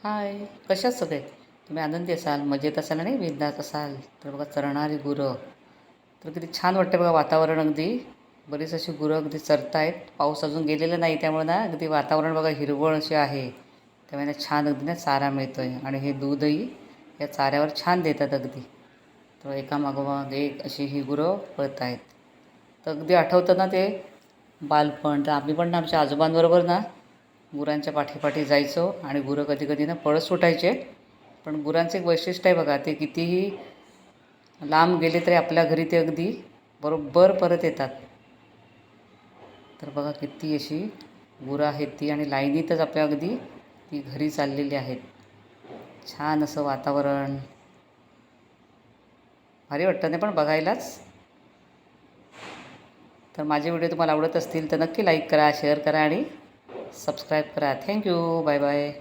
हाय, कशा आहात सगळे? तुम्ही आनंदी असाल, मजेत असाल आणि बिंदास असाल. तर बघा चरणारी गुरं. तर किती छान वाटतं बघा वातावरण अगदी. बरीच अशी गुरं अगदी चरतायत. पाऊस अजून गेलेला नाही त्यामुळे ना अगदी वातावरण बघा हिरवळ अशी आहे. त्यामुळे ना छान अगदी ना चारा मिळतो आहे आणि हे दूधही या चाऱ्यावर छान देतात अगदी. तर एकामागोमाग एक अशी ही गुरं पळत आहेत. तर अगदी आठवतं ना ते बालपण. तर आम्ही पण ना आमच्या आजोबांबरोबर ना गुरांच्या पाठीपाठी जायचो आणि गुरं कधी कधी ना पळत सुटायचे. पण गुरांचं एक वैशिष्ट्य आहे बघा, ते कितीही लांब गेले तरी आपल्या घरी ते अगदी बरोबर परत येतात. तर बघा किती अशी गुरं आहेत ती आणि लाईनीतच आपल्या अगदी ती घरी चाललेली आहेत. छान असं वातावरण भारी वाटतं नाही पण बघायलाच. तर माझे व्हिडिओ तुम्हाला आवडत असतील तर नक्की लाईक करा, शेअर करा आणि सबस्क्राईब करा. थँक्यू. Bye bye.